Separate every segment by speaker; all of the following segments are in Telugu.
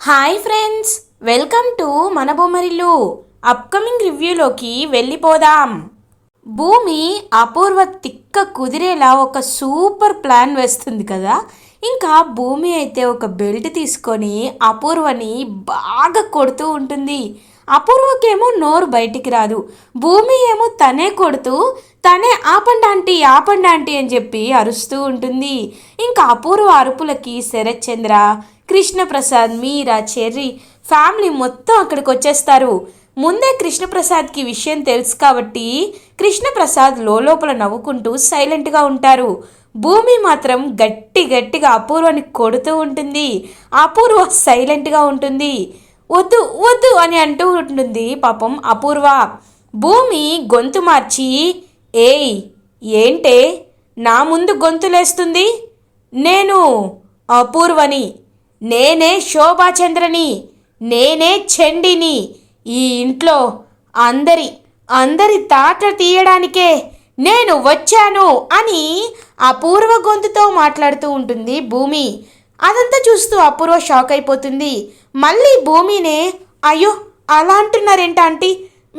Speaker 1: హాయ్ ఫ్రెండ్స్, వెల్కమ్ టు మన బొమ్మరిల్లు. అప్కమింగ్ రివ్యూలోకి వెళ్ళిపోదాం. భూమి అపూర్వ తిక్క కుదిరేలా ఒక సూపర్ ప్లాన్ వేస్తుంది కదా. ఇంకా భూమి అయితే ఒక బెల్ట్ తీసుకొని అపూర్వని బాగా కొడుతూ ఉంటుంది. అపూర్వకేమో నోరు బయటికి రాదు. భూమి ఏమో తనే కొడుతూ తనే ఆపండి ఆంటీ అని చెప్పి అరుస్తూ ఉంటుంది. ఇంకా అపూర్వ అరుపులకి శరత్ చంద్ర, కృష్ణప్రసాద్, మీరా, చెర్రీ ఫ్యామిలీ మొత్తం అక్కడికి వచ్చేస్తారు. ముందే కృష్ణప్రసాద్కి విషయం తెలుసు కాబట్టి కృష్ణప్రసాద్ లోపల నవ్వుకుంటూ సైలెంట్గా ఉంటారు. భూమి మాత్రం గట్టిగా అపూర్వని కొడుతూ ఉంటుంది. అపూర్వ సైలెంట్గా ఉంటుంది. వద్దు వద్దు అని అంటూ ఉంటుంది పాపం అపూర్వ. భూమి గొంతు మార్చి, ఏయ్ ఏంటే నా ముందు గొంతులేస్తుంది? నేను అపూర్వని, నేనే శోభాచంద్రని, నేనే చండిని. ఈ ఇంట్లో అందరి తాట తీయడానికే నేను వచ్చాను అని అపూర్వ గొంతుతో మాట్లాడుతూ ఉంటుంది భూమి. అదంతా చూస్తూ అపూర్వ షాక్ అయిపోతుంది. మళ్ళీ భూమినే, అయ్యో అలా అంటున్నారేంటి ఆంటీ?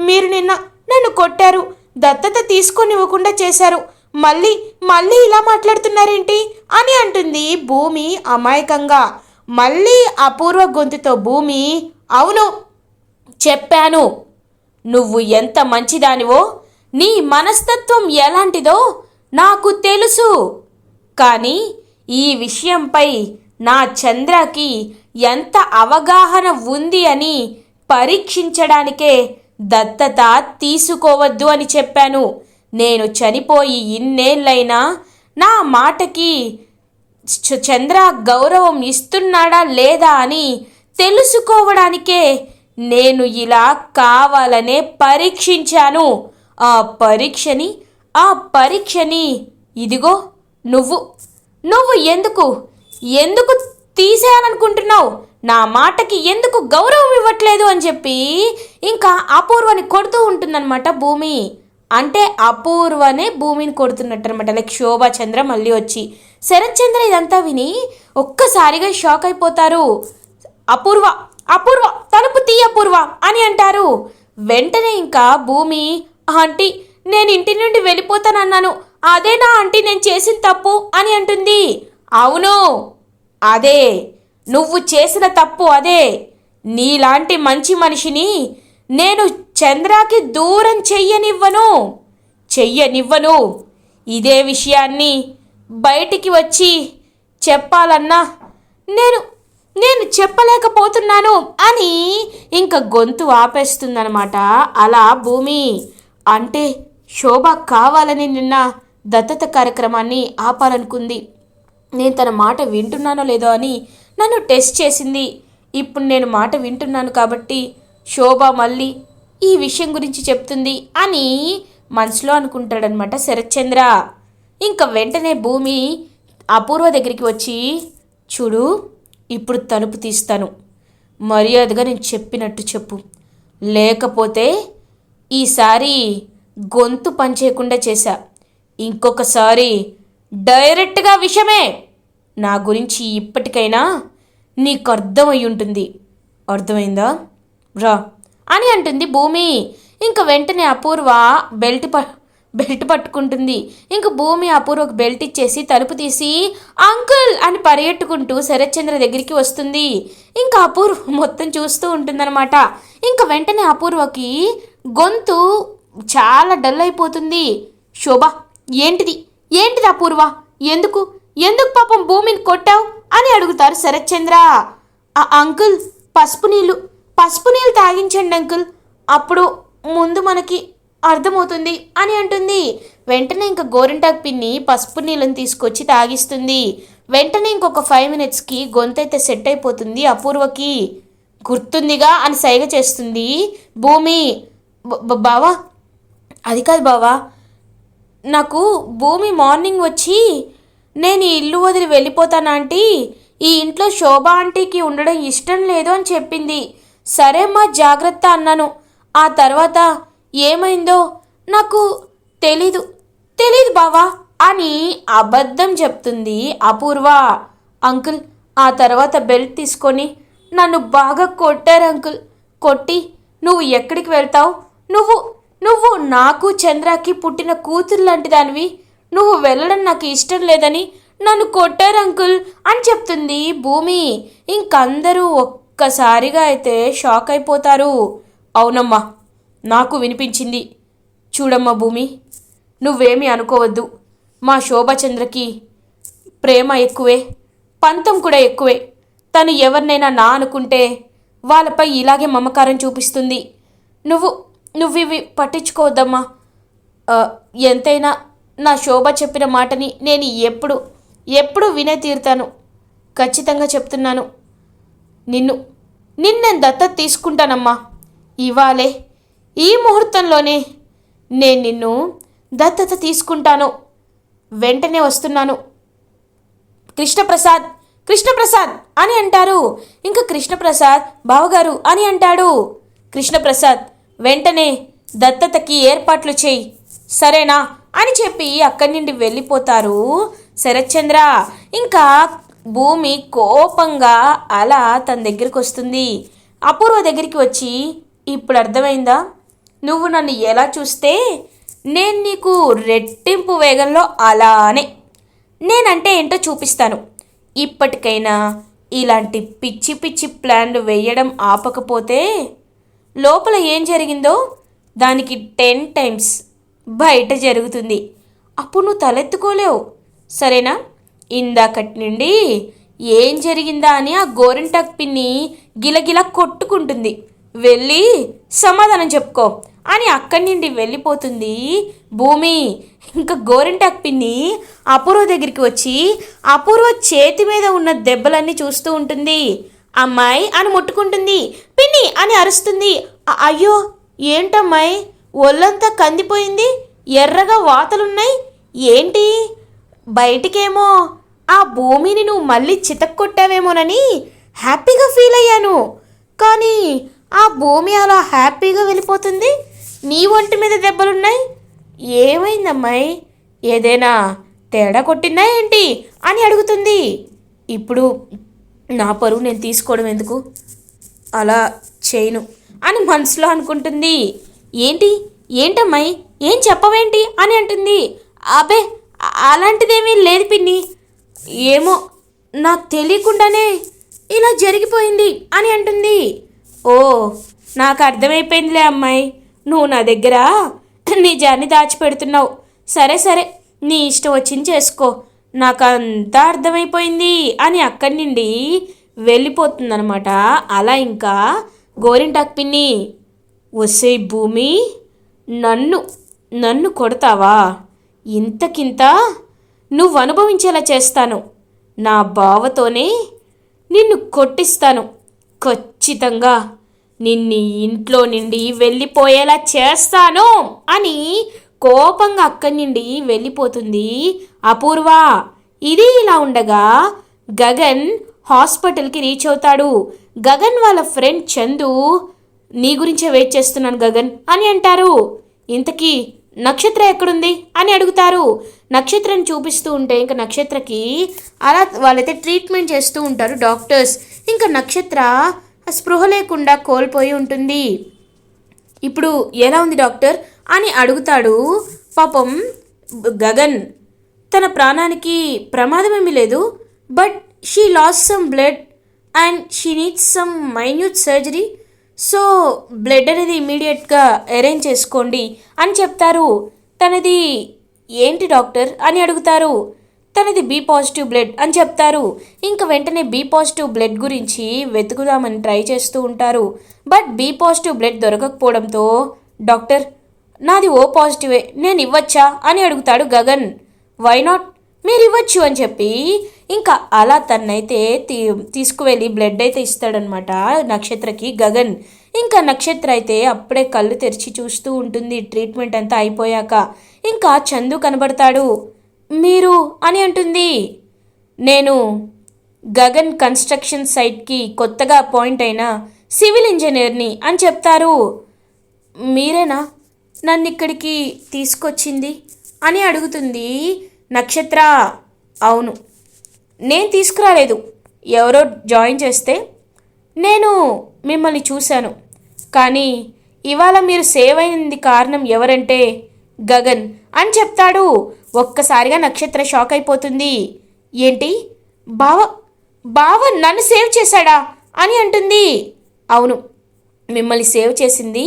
Speaker 1: మీరు నన్ను కొట్టారు, దత్తత తీసుకొని ఇవ్వకుండా చేశారు, మళ్ళీ ఇలా మాట్లాడుతున్నారేంటి అని అంటుంది భూమి అమాయకంగా. మళ్ళీ అపూర్వ గొంతుతో భూమి, అవును చెప్పాను, నువ్వు ఎంత మంచిదానివో, నీ మనస్తత్వం ఎలాంటిదో నాకు తెలుసు. కానీ ఈ విషయంపై నా చంద్రకి ఎంత అవగాహన ఉంది అని పరీక్షించడానికే దత్తత తీసుకోవద్దు అని చెప్పాను. నేను చనిపోయి ఇన్నేళ్ళైనా నా మాటకి చంద్ర గౌరవం ఇస్తున్నాడా లేదా అని తెలుసుకోవడానికే నేను ఇలా కావాలనే పరీక్షించాను. ఆ పరీక్షని ఇదిగో నువ్వు ఎందుకు తీసేయాలనుకుంటున్నావు? నా మాటకి ఎందుకు గౌరవం ఇవ్వట్లేదు అని చెప్పి ఇంకా అపూర్వని కొడుతూ ఉంటుందన్నమాట భూమి. అంటే అపూర్వనే భూమిని కొడుతున్నట్టు అనమాట. లైక్ శోభాచంద్ర మళ్ళీ వచ్చి, శరత్ చంద్ర ఇదంతా విని ఒక్కసారిగా షాక్ అయిపోతారు. అపూర్వ తలుపు తీ అపూర్వ అని అంటారు. వెంటనే ఇంకా భూమి, ఆంటీ నేను ఇంటి నుండి వెళ్ళిపోతానన్నాను, అదేనా ఆంటీ నేను చేసిన తప్పు అని అంటుంది. అవును అదే, నువ్వు చేసిన తప్పు అదే. నీలాంటి మంచి మనిషిని నేను చంద్రాకి దూరం చెయ్యనివ్వను. ఇదే విషయాన్ని బయటికి వచ్చి చెప్పాలన్నా నేను చెప్పలేకపోతున్నాను అని ఇంకా గొంతు ఆపేస్తుందనమాట. అలా భూమి అంటే శోభ కావాలని నిన్న దత్తత కార్యక్రమాన్ని ఆపాలనుకుంది. నేను తన మాట వింటున్నానో లేదో అని నన్ను టెస్ట్ చేసింది. ఇప్పుడు నేను మాట వింటున్నాను కాబట్టి శోభ మళ్ళీ ఈ విషయం గురించి చెప్తుంది అని మనసులో అనుకుంటాడనమాట శరత్ చంద్ర. ఇంకా వెంటనే భూమి అపూర్వ దగ్గరికి వచ్చి, చూడు ఇప్పుడు తలుపు తీస్తాను, మర్యాదగా నేను చెప్పినట్టు చెప్పు, లేకపోతే ఈసారి గొంతు పనిచేయకుండా చేశా, ఇంకొకసారి డైరెక్ట్గా విషమే. నా గురించి ఇప్పటికైనా నీకు అర్థమై ఉంటుంది, అర్థమైందా? రా అని అంటుంది భూమి. ఇంకా వెంటనే అపూర్వ బెల్ట్ పట్టుకుంటుంది. ఇంక భూమి అపూర్వకు బెల్ట్ ఇచ్చేసి తలుపు తీసి అంకుల్ అని పరిగెట్టుకుంటూ శరత్ చంద్ర దగ్గరికి వస్తుంది. ఇంకా అపూర్వ మొత్తం చూస్తూ ఉంటుందన్నమాట. ఇంకా వెంటనే అపూర్వకి గొంతు చాలా డల్ అయిపోతుంది. శోభ ఏంటిది అపూర్వ, ఎందుకు పాపం భూమిని కొట్టావు అని అడుగుతారు శరత్ చంద్ర. అంకుల్ పసుపు నీళ్ళు తాగించండి అంకుల్, అప్పుడు ముందు మనకి అర్థమవుతుంది అని అంటుంది. వెంటనే ఇంకా గోరింటాకు పిన్ని పసుపు నీళ్ళని తీసుకొచ్చి తాగిస్తుంది. వెంటనే ఇంకొక 5 minutesకి గొంతైతే సెట్ అయిపోతుంది అపూర్వకి. గుర్తుందిగా అని సైగ చేస్తుంది భూమి. బావా అది కాదు బావా, నాకు భూమి మార్నింగ్ వచ్చి నేను ఈ ఇల్లు వదిలి వెళ్ళిపోతాను ఆంటీ, ఈ ఇంట్లో శోభ ఆంటీకి ఉండడం ఇష్టం లేదు అని చెప్పింది. సరే మా జాగ్రత్త అన్నాను. ఆ తర్వాత ఏమైందో నాకు తెలీదు బావా అని అబద్ధం చెప్తుంది అపూర్వ. అంకుల్ ఆ తర్వాత బెల్ట్ తీసుకొని నన్ను బాగా కొట్టారు అంకుల్. కొట్టి నువ్వు ఎక్కడికి వెళ్తావు? నువ్వు నువ్వు నాకు చంద్రకి పుట్టిన కూతురు లాంటి దానివి. నువ్వు వెళ్ళడం నాకు ఇష్టం లేదని నన్ను కొట్టారు అంకుల్ అని చెప్తుంది భూమి. ఇంకందరూ ఒక్కసారిగా అయితే షాక్ అయిపోతారు. అవునమ్మా, నాకు వినిపించింది. చూడమ్మా భూమి, నువ్వేమీ అనుకోవద్దు. మా శోభచంద్రకి ప్రేమ ఎక్కువే, పంతం కూడా ఎక్కువే. తను ఎవరినైనా నా అనుకుంటే వాళ్ళపై ఇలాగే మమకారం చూపిస్తుంది. నువ్వివి పట్టించుకోవద్దమ్మా. ఎంతైనా నా శోభ చెప్పిన మాటని నేను ఎప్పుడు వినే తీరుతాను. ఖచ్చితంగా చెప్తున్నాను. నిన్ను దత్తత తీసుకుంటానమ్మా. ఇవాళే ఈ ముహూర్తంలోనే నేను నిన్ను దత్తత తీసుకుంటాను. వెంటనే వస్తున్నాను. కృష్ణప్రసాద్ అని అంటారు. ఇంకా కృష్ణప్రసాద్ బావగారు అని అంటాడు. కృష్ణప్రసాద్ వెంటనే దత్తతకి ఏర్పాట్లు చేయి, సరేనా అని చెప్పి అక్కడి నుండి వెళ్ళిపోతారు శరత్చంద్ర. ఇంకా భూమి కోపంగా అలా తన దగ్గరికి వస్తుంది. అపూర్వ దగ్గరికి వచ్చి, ఇప్పుడు అర్థమైందా? నువ్వు నన్ను ఎలా చూస్తే నేను నీకు రెట్టింపు వేగంలో అలానే నేనంటే ఏంటో చూపిస్తాను. ఇప్పటికైనా ఇలాంటి పిచ్చి పిచ్చి ప్లాన్లు వేయడం ఆపకపోతే లోపల ఏం జరిగిందో దానికి 10 టైమ్స్ బయట జరుగుతుంది. అప్పుడు నువ్వు తలెత్తుకోలేవు, సరేనా? ఇందాకటి నుండి ఏం జరిగిందా అని ఆ గోరింటాకు పిన్ని గిలగిల కొట్టుకుంటుంది. వెళ్ళి సమాధానం చెప్పుకో అని అక్కడి నుండి వెళ్ళిపోతుంది భూమి. ఇంకా గోరింటాకు పిన్ని అపూర్వ దగ్గరికి వచ్చి అపూర్వ చేతి మీద ఉన్న దెబ్బలన్నీ చూస్తూ ఉంటుంది. అమ్మాయి అని ముట్టుకుంటుంది. పిన్ని అని అరుస్తుంది. అయ్యో ఏంటమ్మాయి, ఒళ్ళంతా కందిపోయింది, ఎర్రగా వాతలున్నాయి ఏంటి? బయటికేమో ఆ భూమిని నువ్వు మళ్ళీ చితక్కొట్టావేమోనని హ్యాపీగా ఫీల్ అయ్యాను. కానీ ఆ భూమి అలా హ్యాపీగా వెళ్ళిపోతుంది, నీ ఒంటి మీద దెబ్బలున్నాయి. ఏమైందమ్మాయి, ఏదైనా తేడా కొట్టిందా ఏంటి అని అడుగుతుంది. ఇప్పుడు నా పరువు నేను తీసుకోవడం ఎందుకు, అలా చేయను అని మనసులో అనుకుంటుంది. ఏంటమ్మాయి, ఏం చెప్పవేంటి అని అంటుంది. అబే అలాంటిదేమీ లేదు పిన్ని, ఏమో నాకు తెలియకుండానే ఇలా జరిగిపోయింది అని అంటుంది. ఓ, నాకు అర్థమైపోయిందిలే అమ్మాయి, నువ్వు నా దగ్గర నిజాన్ని దాచిపెడుతున్నావు. సరే నీ ఇష్టం వచ్చింది చేసుకో, నాకు అంతా అర్థమైపోయింది అని అక్కడి నుండి వెళ్ళిపోతుందనమాట. అలా ఇంకా గోరింటాకు పిన్ని, వసే భూమి, నన్ను కొడతావా? ఇంతకింత నువ్వు అనుభవించేలా చేస్తాను. నా బావతోనే నిన్ను కొట్టిస్తాను. ఖచ్చితంగా నిన్ను ఇంట్లో నుండి వెళ్ళిపోయేలా చేస్తాను అని కోపంగా అక్కడి నుండి వెళ్ళిపోతుంది అపూర్వ. ఇది ఇలా ఉండగా గగన్ హాస్పిటల్కి రీచ్ అవుతాడు. గగన్ వాళ్ళ ఫ్రెండ్ చందు, నీ గురించే వెయిట్ చేస్తున్నాను గగన్ అని అంటారు. ఇంతకీ నక్షత్ర ఎక్కడుంది అని అడుగుతారు. నక్షత్రని చూపిస్తూ ఉంటే ఇంకా నక్షత్రకి అలా వాళ్ళైతే ట్రీట్మెంట్ చేస్తూ ఉంటారు డాక్టర్స్. ఇంకా నక్షత్ర స్పృహ లేకుండా కోల్పోయి ఉంటుంది. ఇప్పుడు ఎలా ఉంది డాక్టర్ అని అడుగుతాడు. పాపం గగన్, తన ప్రాణానికి ప్రమాదం ఏమీ లేదు, but she lost some blood and she needs some minute surgery, so blood అనేది ఇమీడియట్గా అరేంజ్ చేసుకోండి అని చెప్తారు. తనది ఏంటి డాక్టర్ అని అడుగుతారు. తనది బి పాజిటివ్ బ్లడ్ అని చెప్తారు. ఇంకా వెంటనే బి పాజిటివ్ బ్లడ్ గురించి వెతుకుదామని ట్రై చేస్తూ ఉంటారు. బట్ బి పాజిటివ్ బ్లడ్ దొరకకపోవడంతో, డాక్టర్ నాది ఓ పాజిటివే, నేను ఇవ్వచ్చా అని అడుగుతాడు గగన్. వై నాట్, మీరు ఇవ్వచ్చు అని చెప్పి ఇంకా అలా తన్నైతే తీసుకువెళ్ళి బ్లడ్ అయితే ఇస్తాడనమాట నక్షత్రకి గగన్. ఇంకా నక్షత్ర అయితే అప్పుడే కళ్ళు తెరిచి చూస్తూ ఉంటుంది ట్రీట్మెంట్ అంతా అయిపోయాక. ఇంకా చందు కనబడతాడు. మీరు అని అంటుంది. నేను గగన్ కన్స్ట్రక్షన్ సైట్కి కొత్తగా అపాయింట్ అయిన సివిల్ ఇంజనీర్ని అని చెప్తారు. మీరేనా నన్ను ఇక్కడికి తీసుకొచ్చింది అని అడుగుతుంది నక్షత్ర. అవును, నేను తీసుకురాలేదు, ఎవరో జాయిన్ చేస్తే నేను మిమ్మల్ని చూశాను, కానీ ఇవాళ మీరు సేవ్ అయింది కారణం ఎవరంటే గగన్ అని చెప్తాడు. ఒక్కసారిగా నక్షత్ర షాక్ అయిపోతుంది. ఏంటి, బావ బావ నన్ను సేవ్ చేశాడా అని అంటుంది. అవును, మిమ్మల్ని సేవ్ చేసింది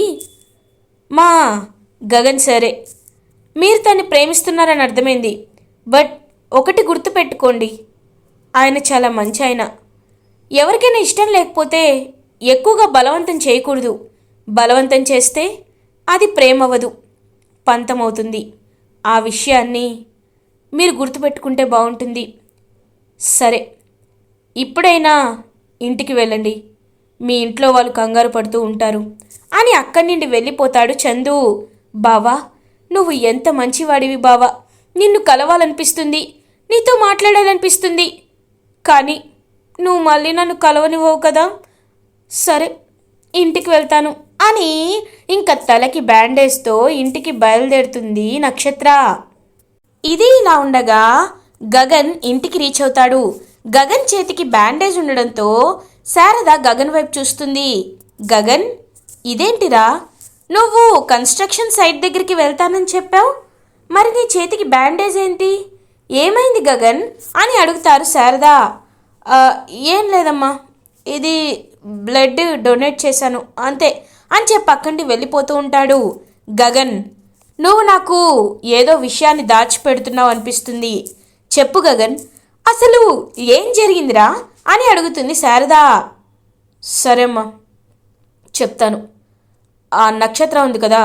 Speaker 1: మా గగన్ సరే. మీరు తన్ని ప్రేమిస్తున్నారని అర్థమైంది. బట్ ఒకటి గుర్తుపెట్టుకోండి, ఆయన చాలా మంచి ఆయన. ఎవరికైనా ఇష్టం లేకపోతే ఎక్కువగా బలవంతం చేయకూడదు. బలవంతం చేస్తే అది ప్రేమ అవ్వదు, పంతమవుతుంది. ఆ విషయాన్ని మీరు గుర్తుపెట్టుకుంటే బాగుంటుంది. సరే, ఇప్పుడైనా ఇంటికి వెళ్ళండి, మీ ఇంట్లో వాళ్ళు కంగారు పడుతూ ఉంటారు అని అక్కడి నుండి వెళ్ళిపోతాడు చందు. బావా, నువ్వు ఎంత మంచివాడివి బావా, నిన్ను కలవాలనిపిస్తుంది, నీతో మాట్లాడాలనిపిస్తుంది, కానీ నువ్వు మళ్ళీ నన్ను కలవనివ్వవు కదా. సరే, ఇంటికి వెళ్తాను అని ఇంకా తలకి బ్యాండేజ్తో ఇంటికి బయలుదేరుతుంది నక్షత్ర. ఇది ఇలా ఉండగా గగన్ ఇంటికి రీచ్ అవుతాడు. గగన్ చేతికి బ్యాండేజ్ ఉండడంతో శారద గగన్ వైపు చూస్తుంది. గగన్, ఇదేంటిరా, నువ్వు కన్స్ట్రక్షన్ సైట్ దగ్గరికి వెళ్తానని చెప్పావు, మరి నీ చేతికి బ్యాండేజ్ ఏంటి, ఏమైంది గగన్ అని అడుగుతారు శారద. ఏం లేదమ్మా, ఇది బ్లడ్ డొనేట్ చేశాను అంతే అని చెప్పి అక్కడి వెళ్ళిపోతూ ఉంటాడు. గగన్, నువ్వు నాకు ఏదో విషయాన్ని దాచిపెడుతున్నావు అనిపిస్తుంది, చెప్పు గగన్, అసలు ఏం జరిగిందిరా అని అడుగుతుంది శారద. సరేమ్మా, చెప్తాను. ఆ నక్షత్రం ఉంది కదా,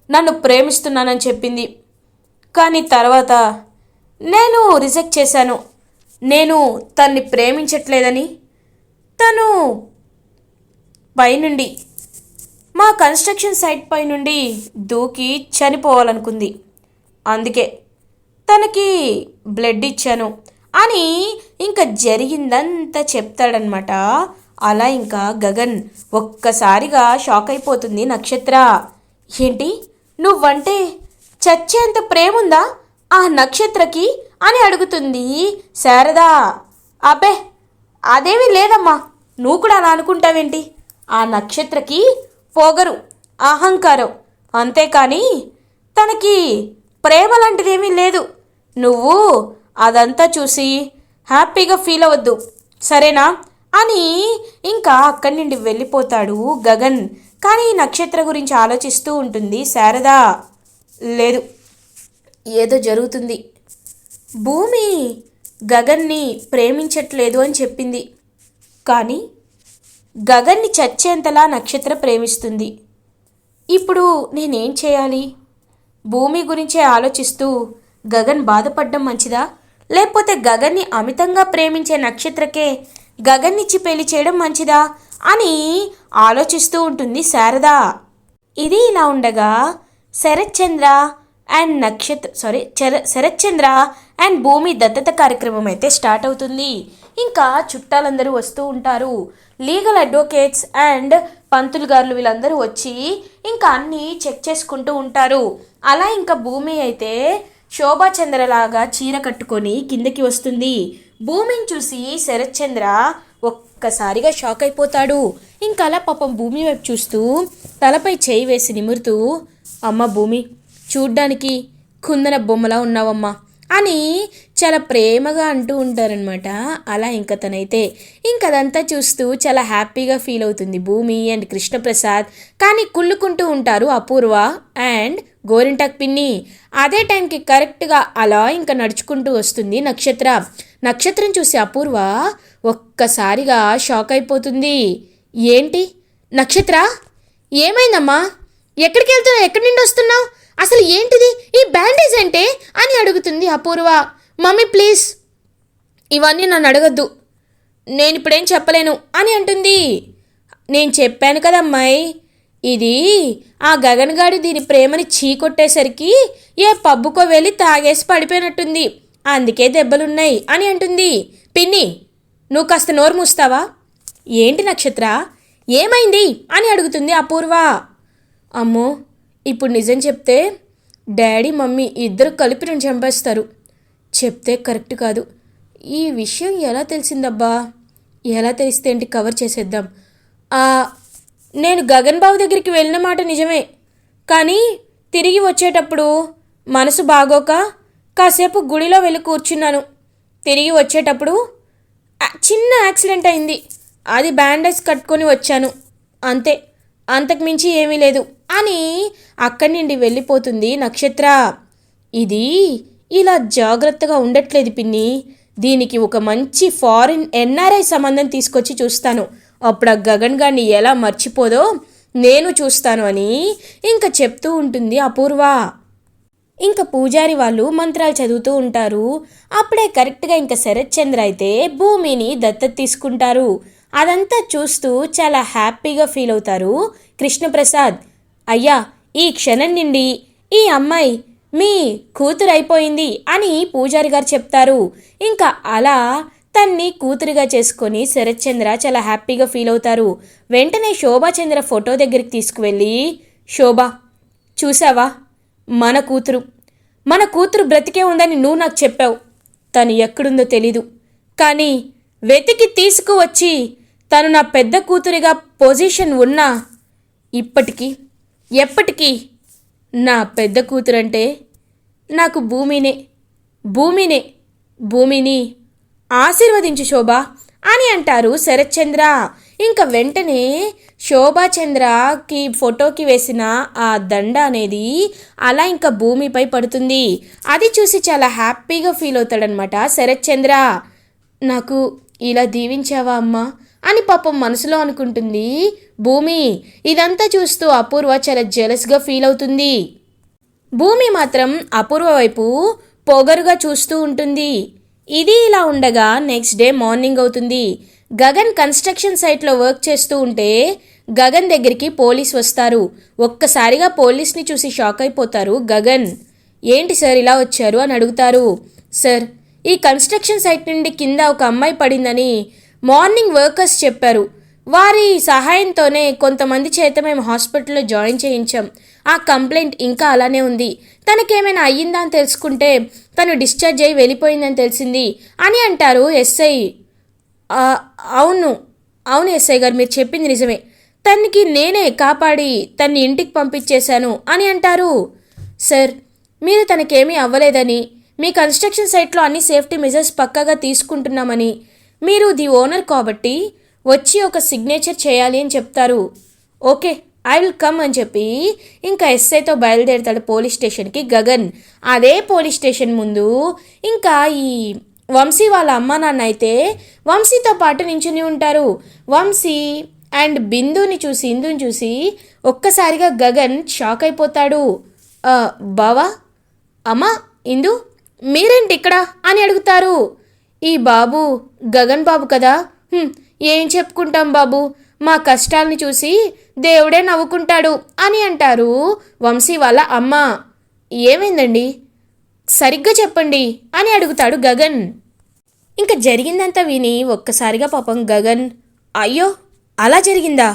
Speaker 1: నన్ను ప్రేమిస్తున్నానని చెప్పింది, కానీ తర్వాత నేను రిజెక్ట్ చేశాను. నేను తన్ని ప్రేమించట్లేదని తను పైనుండి, మా కన్స్ట్రక్షన్ సైట్ పై నుండి దూకి చనిపోవాలనుకుంది, అందుకే తనకి బ్లడ్ ఇచ్చాను అని ఇంకా జరిగిందంతా చెప్తాడనమాట. అలా ఇంకా గగన్ ఒక్కసారిగా షాక్ అయిపోతుంది నక్షత్ర. ఏంటి, నువ్వంటే చచ్చేంత ప్రేముందా ఆ నక్షత్రకి అని అడుగుతుంది శారద. అబ్బే, అదేమీ లేదమ్మా, నువ్వు కూడా అలా అనుకుంటావేంటి, ఆ నక్షత్రకి పొగరు, అహంకారం, అంతేకాని తనకి ప్రేమ లాంటిదేమీ లేదు. నువ్వు అదంతా చూసి హ్యాపీగా ఫీల్ అవ్వద్దు, సరేనా అని ఇంకా అక్కడి నుండి వెళ్ళిపోతాడు గగన్. కానీ నక్షత్ర గురించి ఆలోచిస్తూ ఉంటుంది శారద. లేదు, ఏదో జరుగుతుంది, భూమి గగన్ని ప్రేమించట్లేదు అని చెప్పింది, కానీ గగన్ని చచ్చేంతలా నక్షత్ర ప్రేమిస్తుంది. ఇప్పుడు నేనేం చేయాలి? భూమి గురించే ఆలోచిస్తూ గగన్ బాధపడడం మంచిదా, లేకపోతే గగన్ని అమితంగా ప్రేమించే నక్షత్రకే గగన్నిచ్చి పెళ్లి చేయడం మంచిదా అని ఆలోచిస్తూ ఉంటుంది శారద. ఇది ఇలా ఉండగా శరత్చంద్ర శరత్చంద్ర అండ్ భూమి దత్తత కార్యక్రమం అయితే స్టార్ట్ అవుతుంది. ఇంకా చుట్టాలందరూ వస్తూ ఉంటారు. లీగల్ అడ్వకేట్స్ అండ్ పంతులు గారులు వీళ్ళందరూ వచ్చి ఇంకా అన్నీ చెక్ చేసుకుంటూ ఉంటారు. అలా ఇంకా భూమి అయితే శోభాచంద్రలాగా చీర కట్టుకొని కిందకి వస్తుంది. భూమిని చూసి శరత్చంద్ర ఒక్కసారిగా షాక్ అయిపోతాడు. ఇంకా అలా పాపం భూమి వైపు చూస్తూ తలపై చేయి వేసి నిమురుతూ, అమ్మ భూమి, చూడ్డానికి కుందన బొమ్మలా ఉన్నావమ్మా అని చాలా ప్రేమగా అంటూ ఉంటారనమాట. అలా ఇంకా తనైతే ఇంకదంతా చూస్తూ చాలా హ్యాపీగా ఫీల్ అవుతుంది భూమి అండ్ కృష్ణప్రసాద్. కానీ కుళ్ళుకుంటూ ఉంటారు అపూర్వ అండ్ గోరింటాక్ పిన్ని. అదే టైంకి కరెక్ట్గా అలా ఇంకా నడుచుకుంటూ వస్తుంది నక్షత్ర. నక్షత్రం చూసి అపూర్వ ఒక్కసారిగా షాక్ అయిపోతుంది. ఏంటి నక్షత్ర, ఏమైందమ్మా, ఎక్కడికి వెళ్తున్నావు, ఎక్కడి నుండి వస్తున్నావు, అసలు ఏంటిది ఈ బ్యాండేజ్ అంటే అని అడుగుతుంది అపూర్వ. మమ్మీ ప్లీజ్, ఇవన్నీ నన్ను అడగద్దు, నేను ఇప్పుడేం చెప్పలేను అని అంటుంది. నేను చెప్పాను కదమ్మాయి, ఇది ఆ గగన్ గాడి దీని ప్రేమని చీకొట్టేసరికి ఏ పబ్బుకో వెళ్ళి తాగేసి పడిపోయినట్టుంది, అందుకే దెబ్బలున్నాయి అని అంటుంది. పిన్ని, నువ్వు కాస్త నోరు మూస్తావా? ఏంటి నక్షత్ర, ఏమైంది అని అడుగుతుంది అపూర్వ. అమ్మో, ఇప్పుడు నిజం చెప్తే డాడీ మమ్మీ ఇద్దరు కలిపి నన్ను చంపేస్తారు, చెప్తే కరెక్ట్ కాదు. ఈ విషయం ఎలా తెలిసిందబ్బా? ఎలా తెలిస్తే ఏంటి, కవర్ చేసేద్దాం. నేను గగన్ బాబు దగ్గరికి వెళ్ళిన మాట నిజమే, కానీ తిరిగి వచ్చేటప్పుడు మనసు బాగోక కాసేపు గుడిలో వెళ్ళి కూర్చున్నాను. తిరిగి వచ్చేటప్పుడు చిన్న యాక్సిడెంట్ అయింది, అది బ్యాండేజ్ కట్టుకొని వచ్చాను, అంతే, అంతకుమించి ఏమీ లేదు అని అక్కడి నుండి వెళ్ళిపోతుంది నక్షత్ర. ఇది ఇలా జాగ్రత్తగా ఉండట్లేదు పిన్ని, దీనికి ఒక మంచి ఫారిన్ ఎన్ఆర్ఐ సంబంధం తీసుకొచ్చి చూస్తాను, అప్పుడు ఆ గగన్ గారిని ఎలా మర్చిపోదో నేను చూస్తాను అని ఇంకా చెప్తూ ఉంటుంది అపూర్వ. ఇంకా పూజారి వాళ్ళు మంత్రాలు చదువుతూ ఉంటారు. అప్పుడే కరెక్ట్గా ఇంకా శరత్ చంద్ర అయితే భూమిని దత్తత తీసుకుంటారు. అదంతా చూస్తూ చాలా హ్యాపీగా ఫీల్ అవుతారు కృష్ణప్రసాద్. అయ్యా, ఈ క్షణం నుండి ఈ అమ్మాయి మీ కూతురు అయిపోయింది అని పూజారి గారు చెప్తారు. ఇంకా అలా తన్ని కూతురుగా చేసుకొని శరత్ చంద్ర చాలా హ్యాపీగా ఫీల్ అవుతారు. వెంటనే శోభాచంద్ర ఫోటో దగ్గరికి తీసుకువెళ్ళి, శోభా చూసావా, మన కూతురు బ్రతికే ఉందని నువ్వు నాకు చెప్పావు, తను ఎక్కడుందో తెలీదు, కానీ వెతికి తీసుకువచ్చి తను నా పెద్ద కూతురిగా పొజిషన్ ఉన్నా ఎప్పటికీ నా పెద్ద కూతురంటే నాకు భూమిని ఆశీర్వదించు శోభా అని అంటారు శరత్ చంద్ర. ఇంకా వెంటనే శోభాచంద్రకి ఫోటోకి వేసిన ఆ దండ అనేది అలా ఇంకా భూమిపై పడుతుంది. అది చూసి చాలా హ్యాపీగా ఫీల్ అవుతాడనమాట శరత్ చంద్ర. నాకు ఇలా దీవించావా అమ్మా అని పాపం మనసులో అనుకుంటుంది భూమి. ఇదంతా చూస్తూ అపూర్వ చాలా జెలస్గా ఫీల్ అవుతుంది. భూమి మాత్రం అపూర్వ వైపు పొగరుగా చూస్తూ ఉంటుంది. ఇది ఇలా ఉండగా నెక్స్ట్ డే మార్నింగ్ అవుతుంది. గగన్ కన్స్ట్రక్షన్ సైట్లో వర్క్ చేస్తూ ఉంటే గగన్ దగ్గరికి పోలీస్ వస్తారు. ఒక్కసారిగా పోలీస్ని చూసి షాక్ అయిపోతారు గగన్. ఏంటి సార్ ఇలా వచ్చారు అని అడుగుతారు. సార్, ఈ కన్స్ట్రక్షన్ సైట్ నుండి కింద ఒక అమ్మాయి పడిందని మార్నింగ్ వర్కర్స్ చెప్పారు. వారి సహాయంతోనే కొంతమంది చేత మేము హాస్పిటల్లో జాయిన్ చేయించాం. ఆ కంప్లైంట్ ఇంకా అలానే ఉంది. తనకేమైనా అయ్యిందా అని తెలుసుకుంటే తను డిశ్చార్జ్ అయ్యి వెళ్ళిపోయిందని తెలిసింది అని అంటారు ఎస్ఐ. అవును ఎస్ఐ గారు, మీరు చెప్పింది నిజమే. తనకి నేనే కాపాడి తన్ని ఇంటికి పంపించేశాను అని అంటారు. సార్, మీరు తనకేమీ అవ్వలేదని, మీ కన్స్ట్రక్షన్ సైట్లో అన్ని సేఫ్టీ మెజర్స్ పక్కాగా తీసుకుంటున్నామని, మీరు ది ఓనర్ కాబట్టి వచ్చి ఒక సిగ్నేచర్ చేయాలి అని చెప్తారు. ఓకే, ఐ విల్ కమ్ అని చెప్పి ఇంకా ఎస్ఐతో బయలుదేరుతాడు పోలీస్ స్టేషన్కి గగన్. అదే పోలీస్ స్టేషన్ ముందు ఇంకా ఈ వంశీ వాళ్ళ అమ్మ నాన్న అయితే వంశీతో పాటు నించుని ఉంటారు. వంశీ అండ్ ఇందుని చూసి ఒక్కసారిగా గగన్ షాక్ అయిపోతాడు. బావా, అమ్మా, ఇందు మీరేంటి ఇక్కడ అని అడుగుతారు. ఈ బాబు గగన్ బాబు కదా. ఏం చెప్పుకుంటాం బాబు, మా కష్టాలని చూసి దేవుడే నవ్వుకుంటాడు అని అంటారు వంశీ వాళ్ళ అమ్మ. ఏమైందండి, సరిగ్గా చెప్పండి అని అడుగుతాడు గగన్. ఇంకా జరిగిందంతా విని ఒక్కసారిగా పాపం గగన్, అయ్యో అలా జరిగిందా,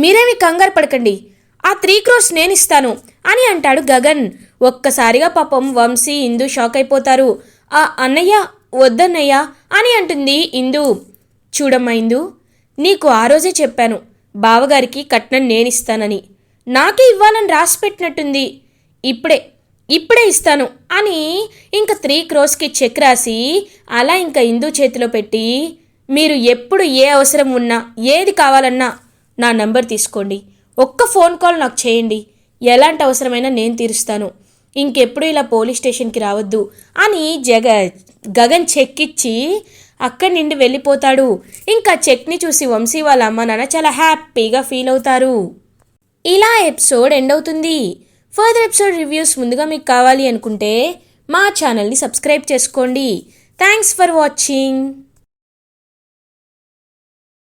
Speaker 1: మీరేమి కంగారు పడకండి, ఆ 3 crores నేను ఇస్తాను అని అంటాడు గగన్. ఒక్కసారిగా పాపం వంశీ ఇందు షాక్ అయిపోతారు. అన్నయ్య వద్దన్నయ్య అని అంటుంది ఇందు. చూడమ్మా ఇందు, నీకు ఆ రోజే చెప్పాను బావగారికి కట్నం నేనిస్తానని, నాకే ఇవ్వాలని రాసి పెట్టినట్టుంది, ఇప్పుడే ఇస్తాను అని ఇంకా 3 crores చెక్ రాసి అలా ఇంకా ఇందు చేతిలో పెట్టి, మీరు ఎప్పుడు ఏ అవసరం ఉన్నా ఏది కావాలన్నా నా నంబర్ తీసుకోండి, ఒక్క ఫోన్ కాల్ నాకు చేయండి, ఎలాంటి అవసరమైనా నేను తీరుస్తాను, ఇంకెప్పుడు ఇలా పోలీస్ స్టేషన్కి రావద్దు అని గగన్ చెక్ ఇచ్చి అక్కడి నుండి వెళ్ళిపోతాడు. ఇంకా చెక్ని చూసి వంశీ వాళ్ళ అమ్మ నాన్న చాలా హ్యాపీగా ఫీల్ అవుతారు. ఇలా ఎపిసోడ్ ఎండ్ అవుతుంది. ఫర్దర్ ఎపిసోడ్ రివ్యూస్ ముందుగా మీకు కావాలి అనుకుంటే మా ఛానల్ని సబ్స్క్రైబ్ చేసుకోండి. Thanks for watching.